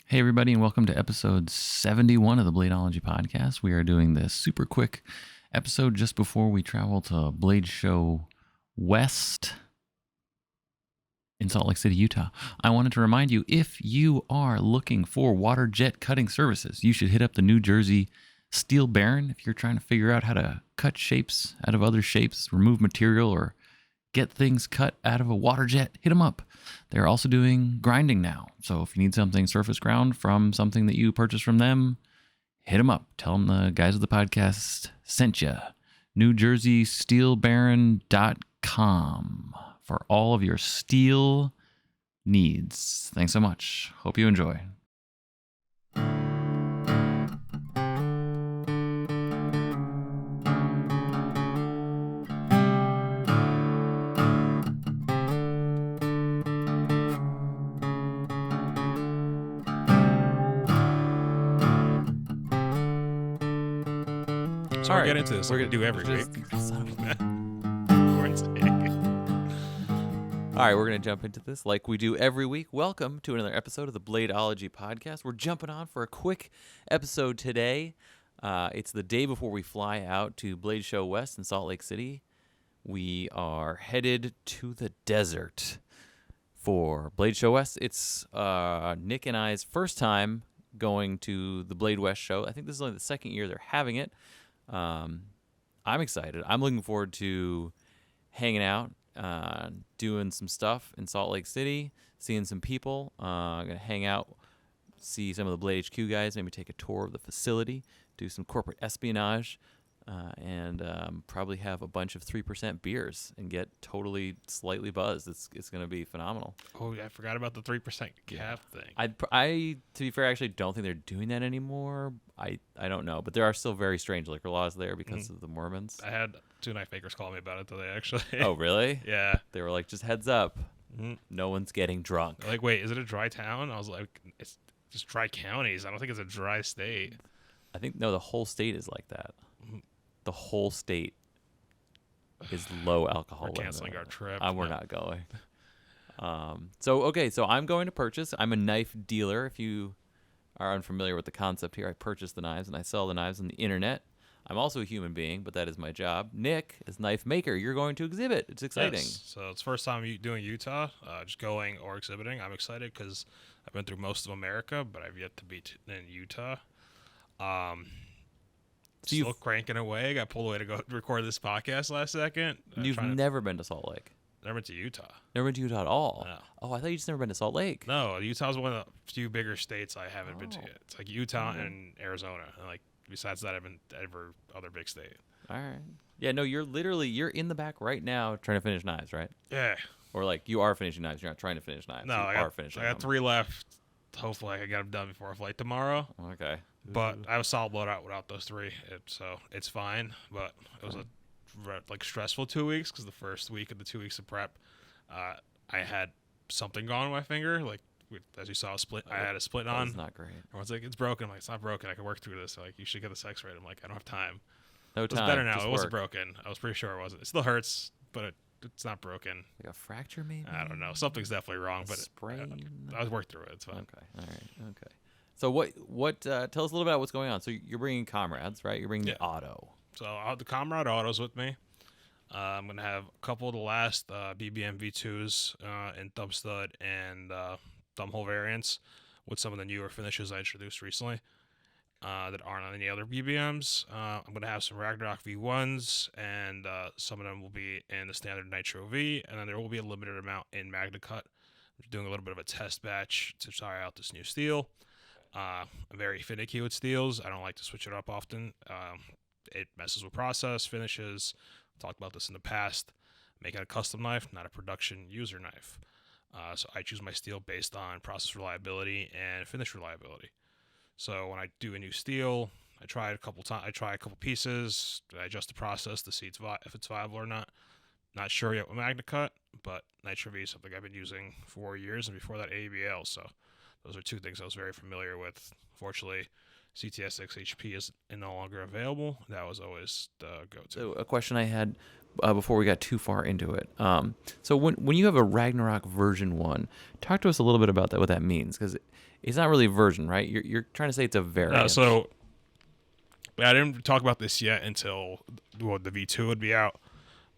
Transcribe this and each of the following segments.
Hey, everybody, and welcome to episode 71 of the Bladeology podcast. We are doing this super quick episode just before we travel to Blade Show West in Salt Lake City, Utah. I wanted to remind you, if you are looking for water jet cutting services, you should hit up the New Jersey Steel Baron if you're trying to figure out how to cut shapes out of other shapes, remove material, or get things cut out of a water jet. Hit them up. They're also doing grinding now. So if you need something surface ground from something that you purchased from them, hit them up. Tell them the guys of the podcast sent you. NewJerseySteelBaron.com for all of your steel needs. Thanks so much. Hope you enjoy. So we're getting into this. We're gonna do every week. All right, we're going to jump into this like we do every week. Welcome to another episode of the Bladeology podcast. We're jumping on for a quick episode today. It's the day before we fly out to Blade Show West in Salt Lake City. We are headed to the desert for Blade Show West. It's Nick and I's first time going to the Blade West show. I think this is only the second year they're having it. I'm excited. I'm looking forward to hanging out, doing some stuff in Salt Lake City, seeing some people. I'm going to hang out, see some of the Blade HQ guys, maybe take a tour of the facility, do some corporate espionage, and probably have a bunch of 3% beers and get totally slightly buzzed. It's going to be phenomenal. Oh, yeah, I forgot about the 3% cap thing. I, to be fair, actually don't think they're doing that anymore. I don't know, but there are still very strange liquor laws there because of the Mormons. I had two knife makers call me about it today, actually. Oh, really? Yeah. They were like, just heads up, no one's getting drunk. They're like, wait, is it a dry town? I was like, it's just dry counties. I don't think it's a dry state. I think, no, the whole state is like that. The whole state is low alcohol. We're canceling our trip. We're not going. So I'm going to purchase. I'm a knife dealer. If you are unfamiliar with the concept here, I purchase the knives and I sell the knives on the internet. I'm also a human being, but that is my job. Nick is knife maker. You're going to exhibit. It's exciting. Yes. So it's first time doing Utah, just going or exhibiting. I'm excited because I've been through most of America, but I've yet to be in Utah. So still cranking away. I got pulled away to go record this podcast last second. You've never been to Salt Lake? Never been to Utah. Never been to Utah at all? No. Oh, I thought you just never been to Salt Lake. No, Utah's one of the few bigger states I haven't been to yet. It's like Utah and Arizona. And like besides that, I've been to every other big state. All right. Yeah, no, you're in the back right now trying to finish knives, right? Yeah. Or like you are finishing knives. You're not trying to finish knives. No, I got 3 left. Hopefully I can get them done before flight tomorrow. Okay. But I was solid blowout without those 3, so it's fine. But it was a stressful 2 weeks because the first week of the 2 weeks of prep, I had something gone on my finger. Like as you saw, I had a split on. That's not great. Everyone's like, it's broken. I'm like, it's not broken. I can work through this. They're like, you should get this X-ray. I'm like, I don't have time. No time. It's better now. Just it wasn't work. broken. I was pretty sure it wasn't. It still hurts, but it's not broken. Like a fracture, maybe? I don't know. Something's definitely wrong, but sprain? I was worked through it. It's fine. Okay. All right. Okay. So what? Tell us a little bit about what's going on. So you're bringing comrades, right? You're bringing the auto. So I'll have the Comrade Autos with me. I'm going to have a couple of the last BBM V2s in thumb stud and thumb hole variants with some of the newer finishes I introduced recently that aren't on any other BBMs. I'm going to have some Ragnarok V1s, and some of them will be in the standard Nitro V, and then there will be a limited amount in Magna Cut. I'm doing a little bit of a test batch to try out this new steel. I'm very finicky with steels. I don't like to switch it up often. It messes with process, finishes. Talked about this in the past. Making a custom knife, not a production user knife. So I choose my steel based on process reliability and finish reliability. So when I do a new steel, I try it a couple times. I try a couple pieces. I adjust the process to see if it's viable or not. Not sure yet with Magna Cut, but Nitro V is something I've been using for 4 years, and before that ABL. So those are 2 things I was very familiar with. Fortunately, CTS-6 HP is no longer available. That was always the go-to. So a question I had, before we got too far into it. So when you have a Ragnarok version 1, talk to us a little bit about that, what that means, because it's not really a version, right? You're trying to say it's a variant. So I didn't talk about this yet until the V2 would be out,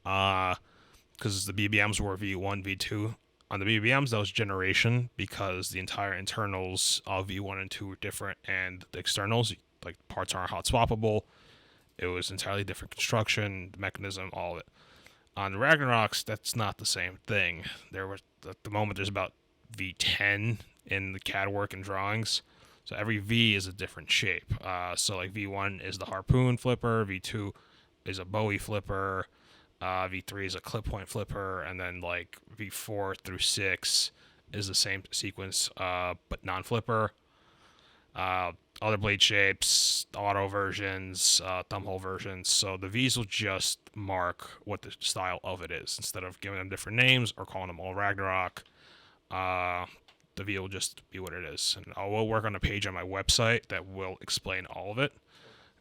because the BBMs were V1, V2. On the BBMs, that was generation because the entire internals of V1 and 2 were different, and the externals, like parts aren't hot swappable. It was entirely different construction, mechanism, all of it. On the Ragnaroks, that's not the same thing. There was at the moment there's about V10 in the CAD work and drawings. So every V is a different shape. So like V1 is the harpoon flipper, V2 is a Bowie flipper, V3 is a clip point flipper, and then like V4 through 6 is the same sequence, but non-flipper. Other blade shapes, auto versions, thumbhole versions. So the V's will just mark what the style of it is instead of giving them different names or calling them all Ragnarok. The V will just be what it is. And I will work on a page on my website that will explain all of it,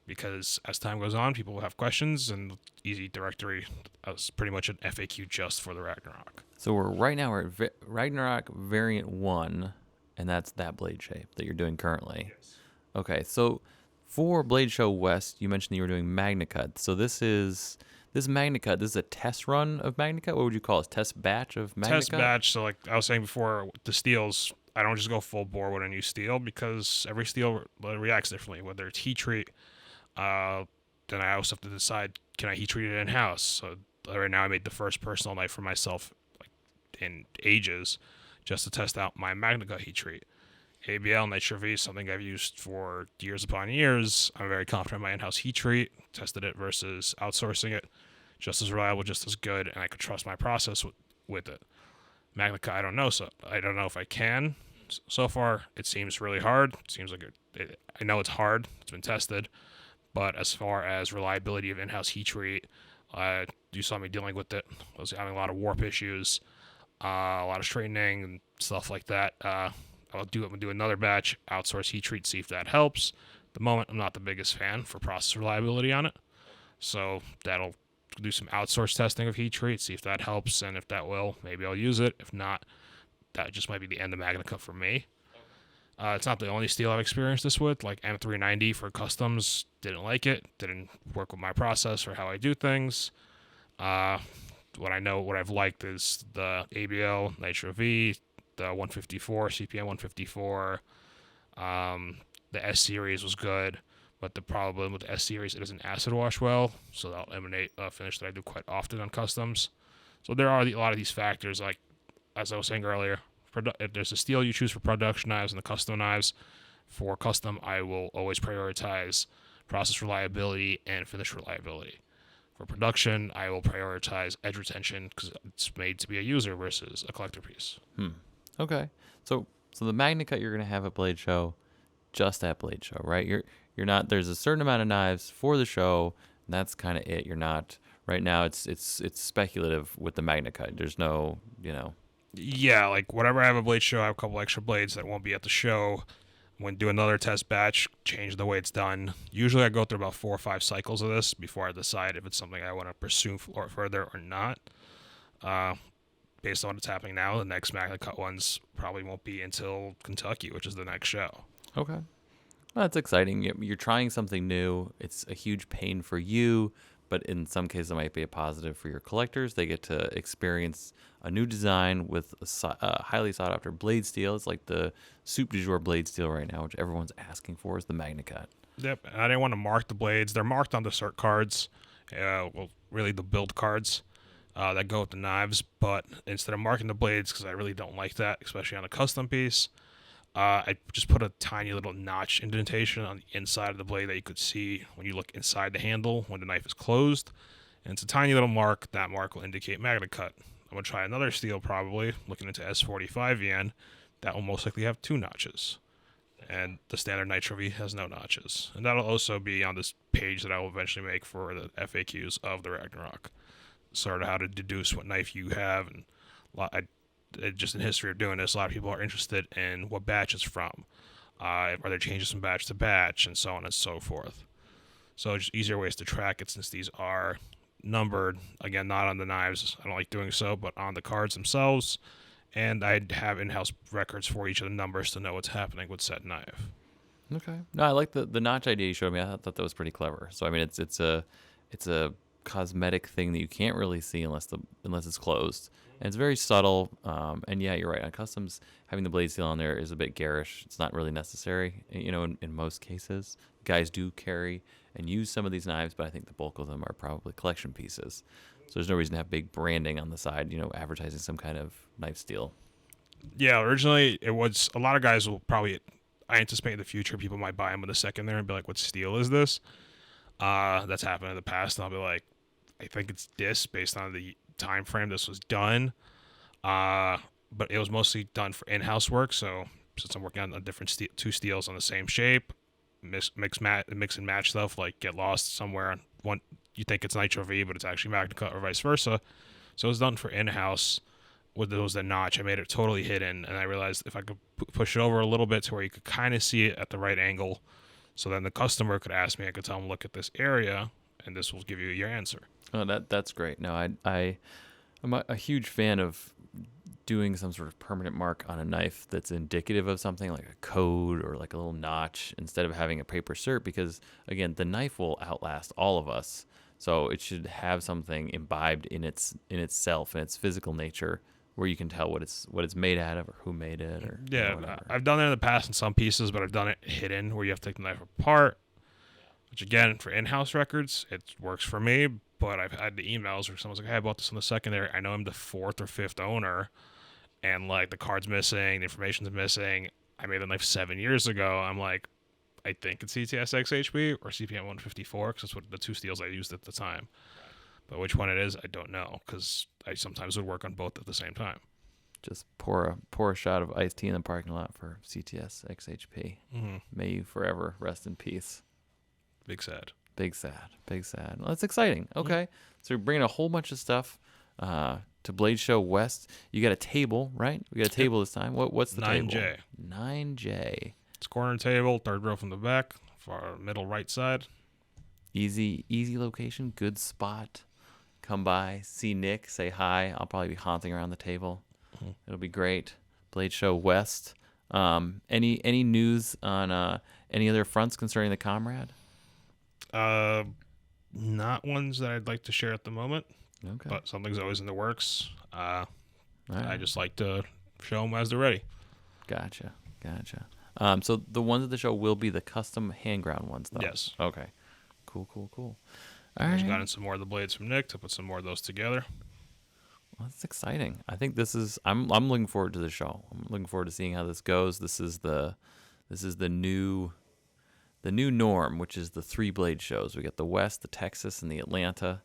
because as time goes on, people will have questions, and easy directory is pretty much an FAQ just for the Ragnarok. So right now we're at Ragnarok variant 1, and that's that blade shape that you're doing currently. Yes. Okay, so for Blade Show West, you mentioned that you were doing MagnaCut. So this MagnaCut, this is a test run of MagnaCut? What would you call it? Test batch of MagnaCut? Test batch. So like I was saying before, the steels, I don't just go full bore with a new steel because every steel reacts differently, whether it's heat treat. Then I also have to decide, can I heat treat it in-house? So right now I made the first personal knife for myself like in ages just to test out my MagnaCut heat treat. ABL Nitro V is something I've used for years upon years. I'm very confident in my in-house heat treat. Tested it versus outsourcing it. Just as reliable, just as good, and I could trust my process with it. MagnaCut, I don't know. So I don't know if I can. So far, it seems really hard. It seems like I know it's hard. It's been tested. But as far as reliability of in-house heat treat, you saw me dealing with it. I was having a lot of warp issues, a lot of straightening and stuff like that. I'm gonna do another batch, outsource heat treat, see if that helps. At the moment, I'm not the biggest fan for process reliability on it, so that'll do some outsource testing of heat treat, see if that helps, and if that will, maybe I'll use it. If not, that just might be the end of MagnaCut for me. It's not the only steel I've experienced this with. Like M390 for customs, didn't like it, didn't work with my process or how I do things. What I've liked is the ABL Nitro V, the 154, CPM 154. The S series was good, but the problem with the S series, it doesn't acid wash well, so that'll eliminate a finish that I do quite often on customs. So there are a lot of these factors, like as I was saying earlier. If there's a steel you choose for production knives and the custom knives, for custom I will always prioritize process reliability and finish reliability. For production, I will prioritize edge retention because it's made to be a user versus a collector piece. Okay. So the MagnaCut you're gonna have at Blade Show, just at Blade Show, right? You're not. There's a certain amount of knives for the show, and that's kind of it. You're not right now. It's speculative with the MagnaCut. There's no, Yeah, like whatever I have at Blade Show, I have a couple extra blades that won't be at the show. When do another test batch, change the way it's done. Usually I go through about 4 or 5 cycles of this before I decide if it's something I want to pursue further or not. Based on what's happening now, the next MagnaCut ones probably won't be until Kentucky, which is the next show. Okay. Well, that's exciting. You're trying something new. It's a huge pain for you, but in some cases it might be a positive for your collectors. They get to experience a new design with a highly sought after blade steel. It's like the soup du jour blade steel right now, which everyone's asking for, is the MagnaCut. Yep, I didn't want to mark the blades. They're marked on the cert cards, really the build cards that go with the knives. But instead of marking the blades, because I really don't like that, especially on a custom piece, I just put a tiny little notch indentation on the inside of the blade that you could see when you look inside the handle when the knife is closed. And it's a tiny little mark. That mark will indicate MagnaCut. I'm going to try another steel probably, looking into S45 VN. That will most likely have 2 notches. And the standard Nitro V has no notches. And that'll also be on this page that I will eventually make for the FAQs of the Ragnarok. Sort of how to deduce what knife you have. And just in history of doing this, a lot of people are interested in what batch it's from. Are there changes from batch to batch, and so on and so forth. So just easier ways to track it, since these are numbered, again, not on the knives. I don't like doing so, but on the cards themselves. And I'd have in-house records for each of the numbers to know what's happening with said knife. Okay. No, I like the notch idea you showed me. I thought that was pretty clever. So I mean, it's a cosmetic thing that you can't really see unless it's closed, and it's very subtle. And yeah, you're right. On customs, having the blade seal on there is a bit garish. It's not really necessary. In most cases, guys do carry and use some of these knives, but I think the bulk of them are probably collection pieces. So there's no reason to have big branding on the side, advertising some kind of knife steel. Yeah, originally it was a lot of guys will probably. I anticipate in the future people might buy them with a second there and be like, "What steel is this?" That's happened in the past. And I'll be like, "I think it's this based on the time frame this was done." But it was mostly done for in-house work. So since I'm working on a different two steels on the same shape, mix and match stuff, like get lost somewhere. One you think it's Nitro V, but it's actually Magna Cut or vice versa. So it was done for in-house. With those the notch, I made it totally hidden, and I realized if I could push it over a little bit to where you could kind of see it at the right angle, so then the customer could ask me, I could tell them, look at this area, and this will give you your answer. Oh, that's great. No, I'm a huge fan of doing some sort of permanent mark on a knife that's indicative of something like a code or like a little notch instead of having a paper cert, because again, the knife will outlast all of us. So it should have something imbibed in itself and its physical nature, where you can tell what it's made out of or who made it or Yeah, whatever. I've done it in the past in some pieces, but I've done it hidden where you have to take the knife apart, which again, for in-house records, it works for me, but I've had the emails where someone's like, hey, I bought this on the secondary. I know I'm the fourth or fifth owner, and like the card's missing, the information's missing. I made the knife 7 years ago. I'm like, I think it's CTS XHB or CPM 154 because that's what the two steels I used at the time. But which one it is, I don't know, because I sometimes would work on both at the same time. Just pour a shot of iced tea in the parking lot for CTS XHP. Mm-hmm. May you forever rest in peace. Big sad. Big sad. Big sad. Well, that's exciting. Okay. So we're bringing a whole bunch of stuff to Blade Show West. You got a table, right? We got a table this time. What's the 9J. table? 9J. It's corner table, third row from the back, far middle right side. Easy location, good spot. Come by, see Nick, say hi. I'll probably be haunting around the table. Mm-hmm. It'll be great. Blade Show West. Any news on any other fronts concerning the Comrade? Not ones that I'd like to share at the moment. Okay. But something's always in the works. Right. I just like to show them as they're ready. Gotcha. So the ones at the show will be the custom hand ground ones, though. Yes. Okay. Cool. All I just right. got in some more of the blades from Nick to put some more of those together. Well, that's exciting. I think this is. I'm looking forward to the show. I'm looking forward to seeing how this goes. This is the new norm, which is the 3 blade shows. We got the West, the Texas, and the Atlanta.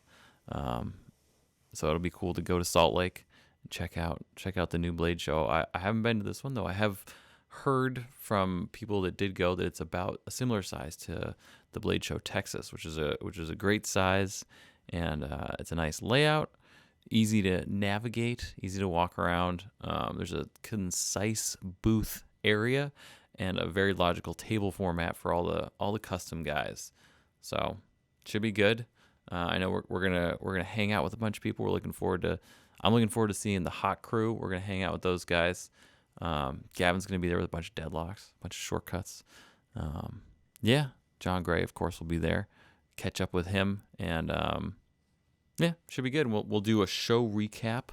So it'll be cool to go to Salt Lake and check out the new blade show. I haven't been to this one though. I have heard from people that did go that it's about a similar size to the Blade Show Texas, which is a great size, and it's a nice layout, easy to navigate, easy to walk around. There's a concise booth area and a very logical table format for all the custom guys. So should be good. I know we're gonna hang out with a bunch of people. I'm looking forward to seeing the Hot Crew. We're gonna hang out with those guys. Gavin's gonna be there with a bunch of deadlocks, a bunch of shortcuts. Yeah, John Gray, of course, will be there. Catch up with him, and yeah, should be good. We'll do a show recap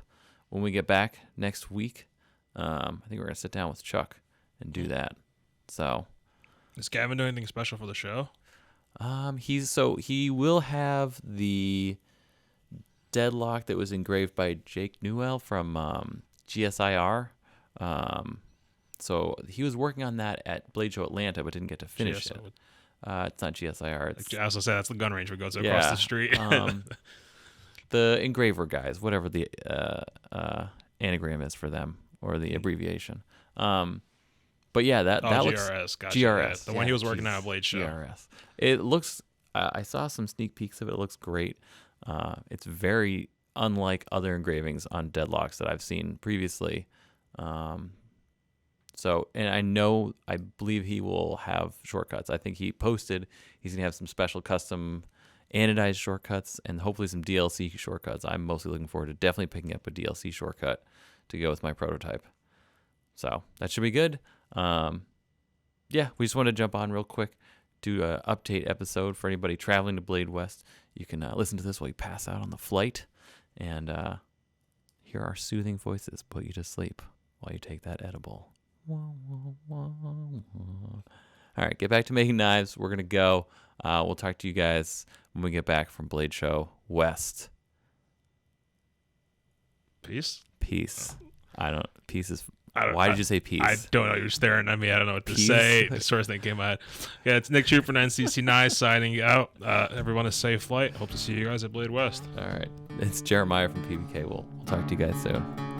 when we get back next week. I think we're gonna sit down with Chuck and do that. So, Is Gavin doing anything special for the show? He will have the deadlock that was engraved by Jake Newell from GSIR. So he was working on that at Blade Show Atlanta, but didn't get to finish it. It's not GSIR. It's, As I said, that's the gun range that goes across the street. The engraver guys, whatever the anagram is for them, or the abbreviation. But yeah, that looks GRS. Gotcha. GRS. The one he was working on at Blade Show. GRS. It looks. I saw some sneak peeks of it. It looks great. It's very unlike other engravings on deadlocks that I've seen previously. So, and I believe he will have shortcuts. I think he posted he's gonna have some special custom anodized shortcuts and hopefully some DLC shortcuts. I'm mostly looking forward to definitely picking up a DLC shortcut to go with my prototype. So that should be good. Yeah, we just want to jump on real quick, do an update episode for anybody traveling to Blade West. You can listen to this while you pass out on the flight and hear our soothing voices put you to sleep while you take that edible. All right, get back to making knives. We're going to go. We'll talk to you guys when we get back from Blade Show West. Peace? Peace. Peace is... I Why did you say peace? I don't know. You're staring at me. I don't know what to Peace? say. The first thing came out. Yeah, it's Nick True from NCC9 signing out. Everyone a safe flight. Hope to see you guys at Blade West. All right. It's Jeremiah from PBK. We'll talk to you guys soon.